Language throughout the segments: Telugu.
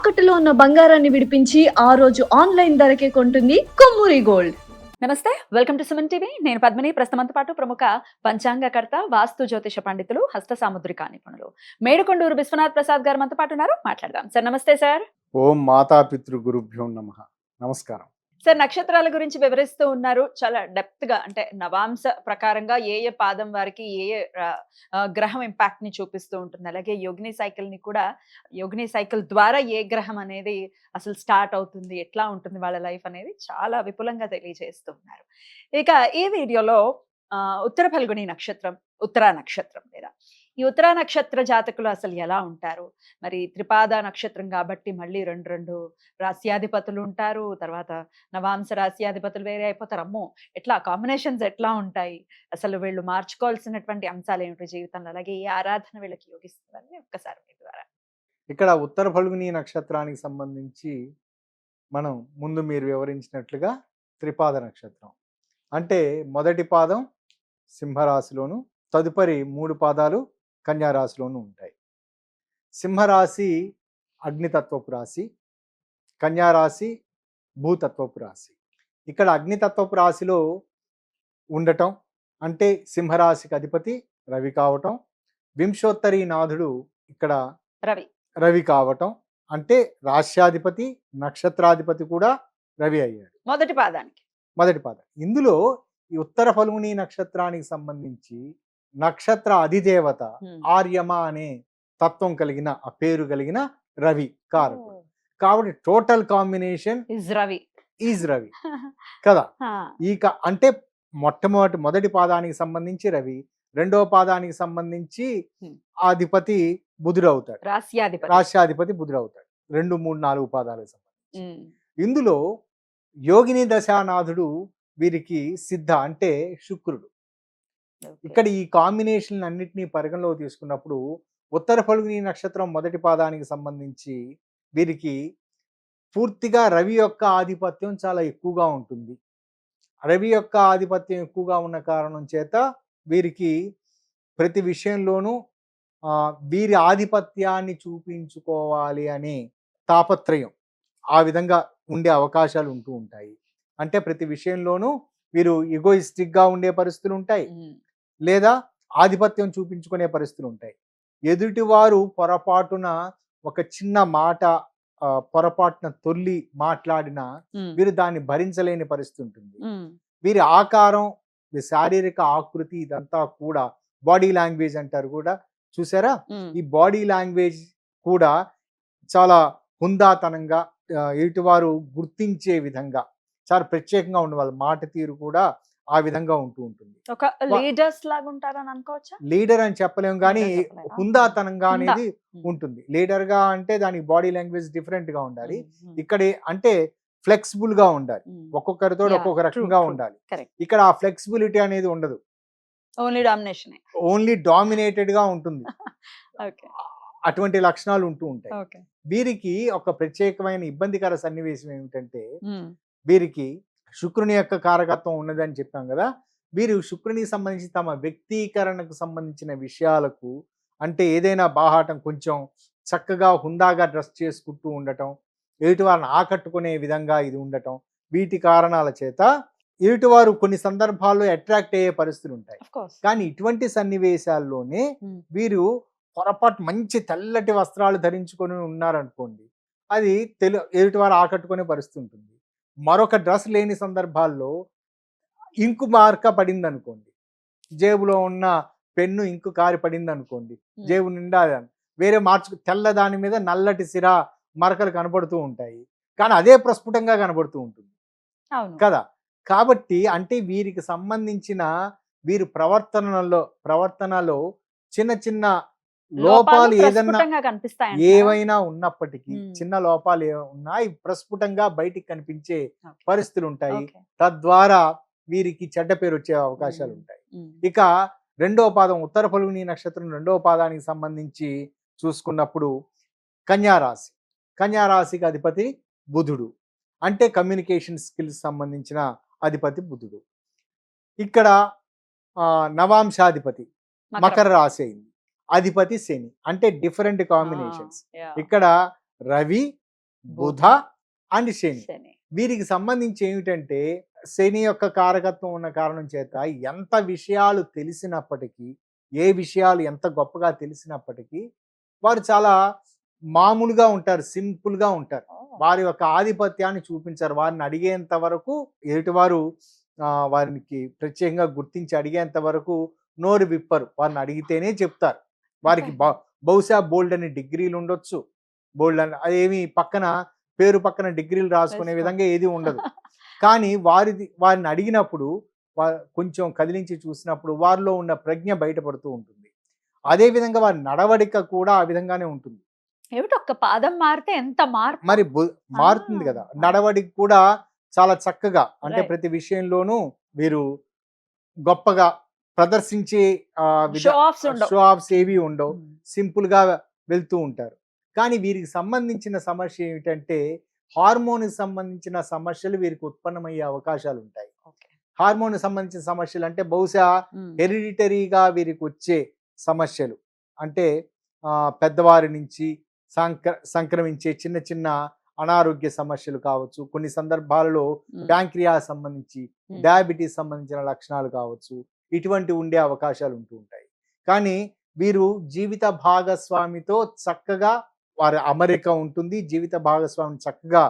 తాకట్టులో ఉన్న బంగారాన్ని విడిపించి ఆ రోజు ఆన్లైన్ ధరకే కొంటుంది కొమ్మూరి గోల్డ్. నమస్తే, వెల్కమ్ టు సుమన్ టీవీ. నేను పద్మిని. ప్రస్తుతంతో పాటు ప్రముఖ పంచాంగకర్త, వాస్తు జ్యోతిష పండితులు, హస్త సాముద్రిక నిపుణులు మేడుకొండూరు విశ్వనాథ్ ప్రసాద్ గారు మనతో పాటు ఉన్నారు. మాట్లాడదాం. సార్ నమస్తే. సార్ ఓం మాతాపితృ గురుభ్యో నమః. నమస్కారం. సార్, నక్షత్రాల గురించి వివరిస్తూ ఉన్నారు చాలా డెప్త్ గా. అంటే నవాంశ ప్రకారంగా ఏ ఏ పాదం వారికి ఏ ఏ గ్రహం ఇంపాక్ట్ ని చూపిస్తూ ఉంటుంది, అలాగే యోగిని సైకిల్ ని కూడా, యోగిని సైకిల్ ద్వారా ఏ గ్రహం అనేది అసలు స్టార్ట్ అవుతుంది, ఎట్లా ఉంటుంది వాళ్ళ లైఫ్ అనేది చాలా విపులంగా తెలియజేస్తూ ఉన్నారు. ఇక ఈ వీడియోలో ఉత్తర ఫల్గుని నక్షత్రం, ఉత్తరా నక్షత్రం లేదా ఈ ఉత్తరా నక్షత్ర జాతకులు అసలు ఎలా ఉంటారు, మరి త్రిపాద నక్షత్రం కాబట్టి మళ్ళీ రెండు రెండు రాస్యాధిపతులు ఉంటారు, తర్వాత నవాంశ రాస్యాధిపతులు వేరే అయిపోతారు. అమ్మో, ఎట్లా కాంబినేషన్స్ ఎట్లా ఉంటాయి, అసలు వీళ్ళు మార్చుకోవాల్సినటువంటి అంశాలు ఏమిటి జీవితంలో, అలాగే ఏ ఆరాధన వీళ్ళకి యోగిస్తుందని ఒక్కసారి మీ ద్వారా. ఇక్కడ ఉత్తర ఫల్గుని నక్షత్రానికి సంబంధించి మనం ముందు మీరు వివరించినట్లుగా త్రిపాద నక్షత్రం అంటే మొదటి పాదం సింహరాశిలోను, తదుపరి 3 పాదాలు కన్యారాశిలోనూ ఉంటాయి. సింహరాశి అగ్నితత్వపు రాశి, కన్యారాశి భూతత్వపు రాశి. ఇక్కడ అగ్నితత్వపు రాశిలో ఉండటం అంటే సింహరాశికి అధిపతి రవి కావటం, వింశోత్తరి నాథుడు ఇక్కడ రవి కావటం అంటే రాశ్యాధిపతి నక్షత్రాధిపతి కూడా రవి అయ్యాడు మొదటి పాదం. ఇందులో ఈ ఉత్తర ఫల్గుని నక్షత్రానికి సంబంధించి నక్షత్ర అధిదేవత ఆర్యమ అనే తత్వం కలిగిన, ఆ పేరు కలిగిన రవి కారకుడు కాబట్టి టోటల్ కాంబినేషన్ ఈజ్ రవి కదా. ఇక అంటే మొదటి పాదానికి సంబంధించి రవి, రెండవ పాదానికి సంబంధించి అధిపతి బుధుడు అవుతాడు, రాశ్యాధిపతి బుధుడు అవుతాడు. 2, 3, 4 పాదాలకు సంబంధించి ఇందులో యోగిని దశానాథుడు వీరికి సిద్ధ అంటే శుక్రుడు. ఇక్కడ ఈ కాంబినేషన్ అన్నిటినీ పరిగణలో తీసుకున్నప్పుడు ఉత్తర ఫల్గుని నక్షత్రం మొదటి పాదానికి సంబంధించి వీరికి పూర్తిగా రవి యొక్క ఆధిపత్యం చాలా ఎక్కువగా ఉంటుంది. రవి యొక్క ఆధిపత్యం ఎక్కువగా ఉన్న కారణం చేత వీరికి ప్రతి విషయంలోనూ వీరి ఆధిపత్యాన్ని చూపించుకోవాలి అనే తాపత్రయం ఆ విధంగా ఉండే అవకాశాలు ఉంటూ ఉంటాయి. అంటే ప్రతి విషయంలోనూ వీరు ఎగోయిస్టిక్గా ఉండే పరిస్థితులు ఉంటాయి, లేదా ఆధిపత్యం చూపించుకునే పరిస్థితులు ఉంటాయి. ఎదుటివారు పొరపాటున ఒక చిన్న మాట పొరపాటున తొల్లి మాట్లాడినా వీరు దాన్ని భరించలేని పరిస్థితి ఉంటుంది. వీరి ఆకారం, శారీరక ఆకృతి ఇదంతా కూడా బాడీ లాంగ్వేజ్ అంటారు కూడా, చూసారా? ఈ బాడీ లాంగ్వేజ్ కూడా చాలా హుందాతనంగా ఎదుటివారు గుర్తించే విధంగా చాలా ప్రత్యేకంగా ఉండే వాళ్ళ మాట తీరు కూడా ఆ విధంగా ఉంటూ ఉంటుంది. ఒక లీడర్స్ లాగా ఉంటారని అనుకోవచ్చా? లీడర్ అని చెప్పలేము కానీ హుందాతనంగా అనేది ఉంటుంది. లీడర్ గా అంటే దానికి బాడీ లాంగ్వేజ్ డిఫరెంట్ గా ఉండాలి. ఇక్కడ అంటే ఫ్లెక్సిబుల్ గా ఉండాలి, ఒక్కొక్కరితో ఒక్కొక్క రకంగా ఉండాలి. ఇక్కడ ఆ ఫ్లెక్సిబిలిటీ అనేది ఉండదు, ఓన్లీ డామినేటెడ్ గా ఉంటుంది. అటువంటి లక్షణాలు ఉంటూ ఉంటాయి. వీరికి ఒక ప్రత్యేకమైన ఇబ్బందికర సన్నివేశం ఏమిటంటే, వీరికి శుక్రుని యొక్క కారకత్వం ఉన్నదని చెప్పాం కదా. వీరు శుక్రునికి సంబంధించి తమ వ్యక్తీకరణకు సంబంధించిన విషయాలకు, అంటే ఏదైనా బాహాటం కొంచెం చక్కగా హుందాగా డ్రెస్ చేసుకుంటూ ఉండటం, ఎదుటివారిని ఆకట్టుకునే విధంగా ఇది ఉండటం, వీటి కారణాల చేత ఎదుటివారు కొన్ని సందర్భాల్లో అట్రాక్ట్ అయ్యే పరిస్థితులు ఉంటాయి. కానీ ఇటువంటి సన్నివేశాల్లోనే వీరు పొరపాటు మంచి తెల్లటి వస్త్రాలు ధరించుకొని ఉన్నారనుకోండి, అది ఎదుటివారు ఆకట్టుకునే పరిస్థితి ఉంటుంది. మరొక డ్రెస్ లేని సందర్భాల్లో ఇంకు మార్క పడింది అనుకోండి, జేబులో ఉన్న పెన్ను ఇంకు కారి పడింది అనుకోండి, జేబు నిండా వేరే తెల్ల దాని మీద నల్లటి సిరా మరకలు కనబడుతూ ఉంటాయి, కానీ అదే ప్రస్ఫుటంగా కనబడుతూ ఉంటుంది కదా. కాబట్టి అంటే వీరికి సంబంధించిన వీరి ప్రవర్తనలో చిన్న చిన్న లోపాలు ఏవైనా ఉన్నప్పటికీ, చిన్న లోపాలు ఉన్నా ప్రస్ఫుటంగా బయటికి కనిపించే పరిస్థితులు ఉంటాయి. తద్వారా వీరికి చెడ్డ పేరు వచ్చే అవకాశాలు ఉంటాయి. ఇక రెండవ పాదం ఉత్తర ఫల్గుని నక్షత్రం రెండవ పాదానికి సంబంధించి చూసుకున్నప్పుడు కన్యారాశికి అధిపతి బుధుడు, అంటే కమ్యూనికేషన్ స్కిల్స్ సంబంధించిన అధిపతి బుధుడు. ఇక్కడ నవాంశాధిపతి మకర రాశి అయింది, అధిపతి శని, అంటే డిఫరెంట్ కాంబినేషన్స్. ఇక్కడ రవి బుధ అండ్ శని. శని. వీరికి సంబంధించి ఏమిటంటే శని యొక్క కారకత్వం ఉన్న కారణం చేత ఎంత విషయాలు తెలిసినప్పటికీ, ఏ విషయాలు ఎంత గొప్పగా తెలిసినప్పటికీ వారు చాలా మామూలుగా ఉంటారు, సింపుల్గా ఉంటారు. వారి యొక్క ఆధిపత్యాన్ని చూపించారు. వారిని అడిగేంత వరకు ఎదుటివారు వారికి ప్రత్యేకంగా గుర్తించి అడిగేంత వరకు నోరు విప్పరు. వారిని అడిగితేనే చెప్తారు. వారికి బహుశా బోల్డ్ అని డిగ్రీలు ఉండొచ్చు, బోల్డ్ అని అదేమి పక్కన పేరు పక్కన డిగ్రీలు రాసుకునే విధంగా ఏది ఉండదు. కానీ వారిని అడిగినప్పుడు కొంచెం కదిలించి చూసినప్పుడు వారిలో ఉన్న ప్రజ్ఞ బయటపడుతూ ఉంటుంది. అదే విధంగా వారి నడవడిక కూడా ఆ విధంగానే ఉంటుంది. ఏమిటి ఒక్క పాదం మారితే ఎంత మార్పు మరి మారుతుంది కదా. నడవడిక కూడా చాలా చక్కగా, అంటే Right. ప్రతి విషయంలోనూ వీరు గొప్పగా ప్రదర్శించే షో ఆఫ్స్ ఏవి ఉండవు, సింపుల్ గా వెళ్తూ ఉంటారు. కానీ వీరికి సంబంధించిన సమస్య ఏమిటంటే హార్మోన్ సంబంధించిన సమస్యలు వీరికి ఉత్పన్నమయ్యే అవకాశాలు ఉంటాయి. హార్మోన్ సంబంధించిన సమస్యలు అంటే బహుశా హెరిడిటరీగా వీరికి వచ్చే సమస్యలు, అంటే పెద్దవారి నుంచి సంక్రమించే చిన్న చిన్న అనారోగ్య సమస్యలు కావచ్చు, కొన్ని సందర్భాలలో ప్యాంక్రియా సంబంధించి డయాబెటీస్ సంబంధించిన లక్షణాలు కావచ్చు, ఇటువంటి ఉండే అవకాశాలు ఉంటూ ఉంటాయి. కానీ వీరు జీవిత భాగస్వామితో చక్కగా వారి అమరిక ఉంటుంది, జీవిత భాగస్వామిని చక్కగా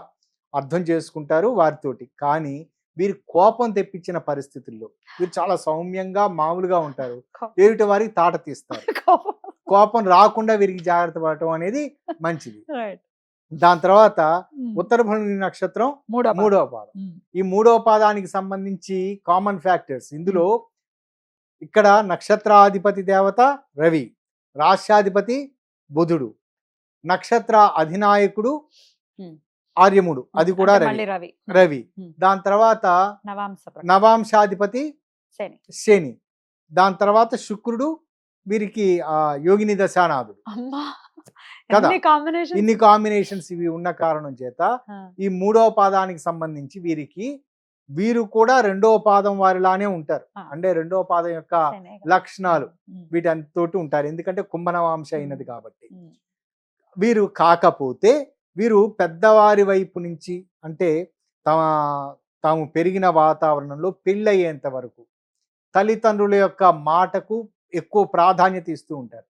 అర్థం చేసుకుంటారు వారితోటి. కానీ వీరు కోపం తెప్పించిన పరిస్థితుల్లో వీరు చాలా సౌమ్యంగా మామూలుగా ఉంటారు, ఏమిటి వారికి తాట తీస్తారు. కోపం రాకుండా వీరికి జాగ్రత్త పడటం అనేది మంచిది. దాని తర్వాత ఉత్తర ఫల్గుని నక్షత్రం మూడవ పాదం. ఈ మూడవ పాదానికి సంబంధించి కామన్ ఫ్యాక్టర్స్ ఇందులో ఇక్కడ నక్షత్రాధిపతి దేవత రవి, రాష్ట్రాధిపతి బుధుడు, నక్షత్ర అధినాయకుడు ఆర్యముడు, అది కూడా రవి. దాని తర్వాత నవాంశాధిపతి శని, దాని తర్వాత శుక్రుడు, వీరికి యోగిని దశానాథుడు కదా. ఇన్ని కాంబినేషన్స్ ఇవి ఉన్న కారణం చేత ఈ మూడవ పాదానికి సంబంధించి వీరు కూడా రెండవ పాదం వారిలానే ఉంటారు. అంటే రెండవ పాదం యొక్క లక్షణాలు వీటంతోటి ఉంటారు, ఎందుకంటే కుంభనవాంశ అయినది కాబట్టి. వీరు కాకపోతే వీరు పెద్దవారి వైపు నుంచి, అంటే తాము పెరిగిన వాతావరణంలో పెళ్ళయ్యేంత వరకు తల్లిదండ్రుల యొక్క మాటకు ఎక్కువ ప్రాధాన్యత ఇస్తూ ఉంటారు.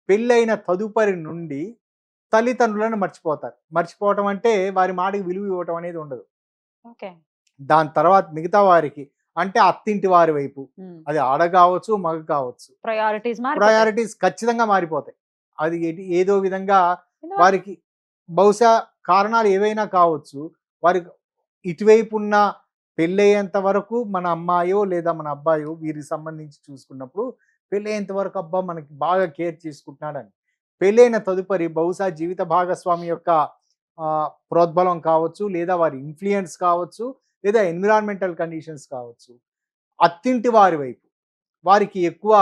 పెళ్ళైన తదుపరి నుండి తల్లిదండ్రులను మర్చిపోవటం అంటే వారి మాటకి విలువ ఇవ్వటం అనేది ఉండదు. దాని తర్వాత మిగతా వారికి, అంటే అత్తింటి వారి వైపు, అది ఆడ కావచ్చు మగ కావచ్చు, ప్రయారిటీస్ ఖచ్చితంగా మారిపోతాయి. అది ఏదో విధంగా వారికి బహుశా కారణాలు ఏవైనా కావచ్చు, వారికి ఇటువైపు ఉన్న పెళ్ళయ్యేంత వరకు మన అమ్మాయో లేదా మన అబ్బాయో వీరికి సంబంధించి చూసుకున్నప్పుడు పెళ్ళయ్యేంత వరకు అబ్బా మనకి బాగా కేర్ చేసుకుంటున్నాడని, పెళ్ళైన తదుపరి బహుశా జీవిత భాగస్వామి యొక్క ప్రోద్బలం కావచ్చు, లేదా వారి ఇన్ఫ్లుయెన్స్ కావచ్చు, లేదా ఎన్విరాన్మెంటల్ కండిషన్స్ కావచ్చు, అత్తింటి వారి వైపు వారికి ఎక్కువ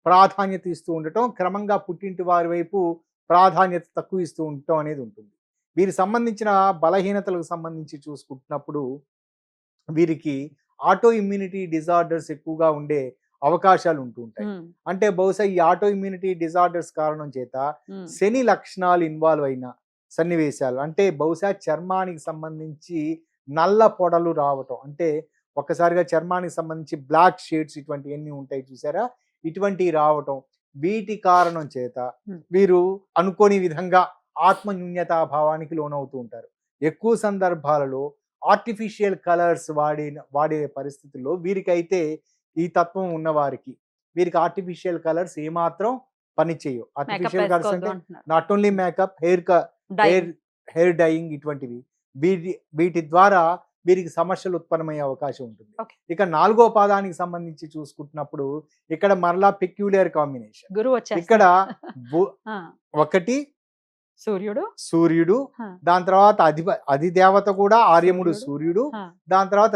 ప్రాధాన్యత ఇస్తూ ఉండటం, క్రమంగా పుట్టింటి వారి వైపు ప్రాధాన్యత తక్కువ ఇస్తూ ఉండటం అనేది ఉంటుంది. వీరికి సంబంధించిన బలహీనతలకు సంబంధించి చూసుకుంటున్నప్పుడు వీరికి ఆటో ఇమ్యూనిటీ డిజార్డర్స్ ఎక్కువగా ఉండే అవకాశాలు ఉంటూ ఉంటాయి. అంటే బహుశా ఈ ఆటో ఇమ్యూనిటీ డిజార్డర్స్ కారణం చేత శని లక్షణాలు ఇన్వాల్వ్ అయిన సన్నివేశాలు, అంటే బహుశా చర్మానికి సంబంధించి నల్ల పొడలు రావటం, అంటే ఒక్కసారిగా చర్మానికి సంబంధించి బ్లాక్ షేడ్స్ ఇటువంటివన్నీ ఉంటాయి చూసారా, ఇటువంటివి రావటం, వీటి కారణం చేత వీరు అనుకోని విధంగా ఆత్మన్యూన్యతా భావానికి లోనవుతూ ఉంటారు. ఎక్కువ సందర్భాలలో ఆర్టిఫిషియల్ కలర్స్ వాడే పరిస్థితుల్లో వీరికైతే, ఈ తత్వం ఉన్న వారికి వీరికి ఆర్టిఫిషియల్ కలర్స్ ఏమాత్రం పని చేయవు. ఆర్టిఫిషియల్ కలర్స్ అంటే not only makeup, hair dyeing, ఇటువంటివి వీటి ద్వారా వీరికి సమస్యలు ఉత్పన్నమయ్యే అవకాశం ఉంటుంది. ఇక నాలుగో పాదానికి సంబంధించి చూసుకుంటున్నప్పుడు ఇక్కడ మరలా పెక్యులర్ కాంబినేషన్. ఇక్కడ ఒకటి సూర్యుడు, దాని తర్వాత అధిదేవత కూడా ఆర్యముడు సూర్యుడు, దాని తర్వాత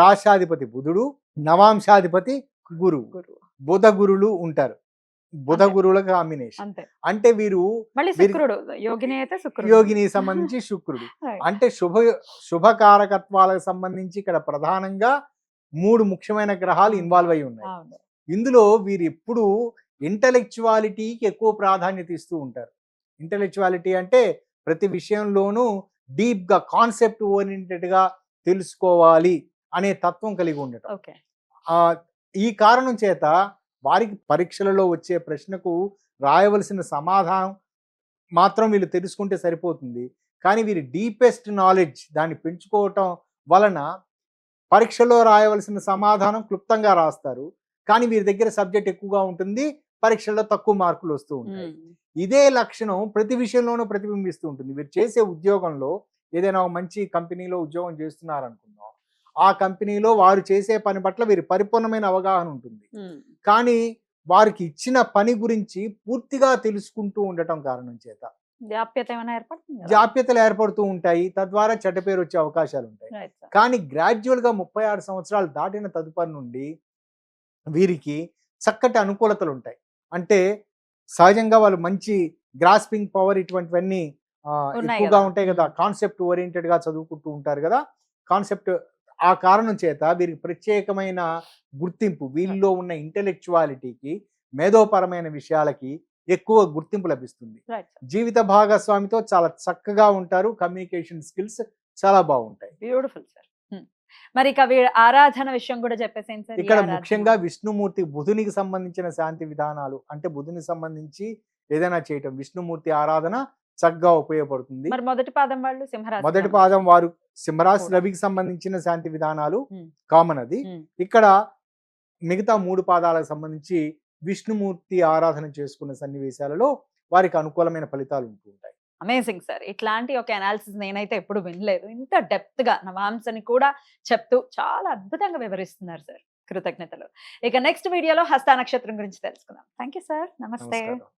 రాష్ట్రాధిపతి బుధుడు, నవాంశాధిపతి గురువు, బుధ గురులు ఉంటారు. బుధ గురువుల కాంబినేషన్. అంటే వీరు యోగిని సంబంధించి శుక్రుడు, అంటే శుభకారకత్వాలకు సంబంధించి ఇక్కడ ప్రధానంగా 3 ముఖ్యమైన గ్రహాలు ఇన్వాల్వ్ అయి ఉన్నాయి. ఇందులో వీరు ఎప్పుడు ఇంటలెక్చువాలిటీకి ఎక్కువ ప్రాధాన్యత ఇస్తూ ఉంటారు. ఇంటలెక్చువాలిటీ అంటే ప్రతి విషయంలోనూ డీప్ గా కాన్సెప్ట్ ఓరియంటెడ్ గా తెలుసుకోవాలి అనే తత్వం కలిగి ఉండటం. ఓకే. ఆ ఈ కారణం చేత వారికి పరీక్షలలో వచ్చే ప్రశ్నకు రాయవలసిన సమాధానం మాత్రం వీళ్ళు తెలుసుకుంటే సరిపోతుంది. కానీ వీరి డీపెస్ట్ నాలెడ్జ్ దాన్ని పెంచుకోవటం వలన పరీక్షలో రాయవలసిన సమాధానం క్లుప్తంగా రాస్తారు. కానీ వీరి దగ్గర సబ్జెక్ట్ ఎక్కువగా ఉంటుంది. పరీక్షల్లో తక్కువ మార్కులు వస్తూ ఉంటాయి. ఇదే లక్షణం ప్రతి విషయంలోనూ ప్రతిబింబిస్తూ ఉంటుంది. వీరు చేసే ఉద్యోగంలో ఏదైనా ఒక మంచి కంపెనీలో ఉద్యోగం చేస్తున్నారనుకుందాం. ఆ కంపెనీలో వారు చేసే పని పట్ల వీరి పరిపూర్ణమైన అవగాహన ఉంటుంది. కానీ వారికి ఇచ్చిన పని గురించి పూర్తిగా తెలుసుకుంటూ ఉండటం కారణం చేత జాప్యత ఏమైనా ఏర్పడుతుంది కదా? జాప్యతలు ఏర్పడుతూ ఉంటాయి. తద్వారా చెడ్డ పేరు వచ్చే అవకాశాలు ఉంటాయి. Right, sir. కానీ గ్రాడ్యువల్‌గా 36 సంవత్సరాలు దాటిన తదుపరి నుండి వీరికి చక్కటి అనుకూలతలు ఉంటాయి. అంటే సహజంగా వాళ్ళు మంచి గ్రాస్పింగ్ పవర్ ఇటువంటివన్నీ ఉన్నాయి ఎక్కువగా కదా. ఉంటాయి కదా. కాన్సెప్ట్ ఓరియంటెడ్ గా చదువుకుంటూ ఉంటారు కదా. కాన్సెప్ట్ ఆ కారణం చేత వీరికి ప్రత్యేకమైన గుర్తింపు, వీళ్ళలో ఉన్న ఇంటెలెక్చువాలిటీకి, మేధోపరమైన విషయాలకి ఎక్కువ గుర్తింపు లభిస్తుంది. Right, sir. జీవిత భాగస్వామితో చాలా చక్కగా ఉంటారు. కమ్యూనికేషన్ స్కిల్స్ చాలా బాగుంటాయి. Beautiful sir. మరి ఇక ఆరాధన విషయం కూడా చెప్పేసేయండి సార్. ఇక్కడ ముఖ్యంగా విష్ణుమూర్తి, బుధునికి సంబంధించిన శాంతి విధానాలు, అంటే బుధునికి సంబంధించి ఏదైనా చేయటం, విష్ణుమూర్తి ఆరాధన చక్కగా ఉపయోగపడుతుంది. మరి మొదటి పాదం వాళ్ళు సింహరాశి. మొదటి పాదం వారు సింహరాశి, కూడా. రవికి సంబంధించిన శాంతి విధానాలు Hmm. కామన్ అది. Hmm. ఇక్కడ మిగతా 3 పాదాలకు సంబంధించి విష్ణుమూర్తి ఆరాధన చేసుకున్న సన్నివేశాలలో వారికి అనుకూలమైన ఫలితాలు ఉంటూ ఉంటాయి. Amazing sir. ఇట్లాంటి ఒక అనాలిసిస్ నేనైతే ఎప్పుడు వినలేదు. ఇంత డెప్త్ గా నవాంశని కూడా చెప్తూ చాలా అద్భుతంగా వివరిస్తున్నారు సార్. కృతజ్ఞతలు. ఇక నెక్స్ట్ వీడియోలో హస్త నక్షత్రం గురించి తెలుసుకుందాం. Thank you sir. నమస్తే. నమస్కారం.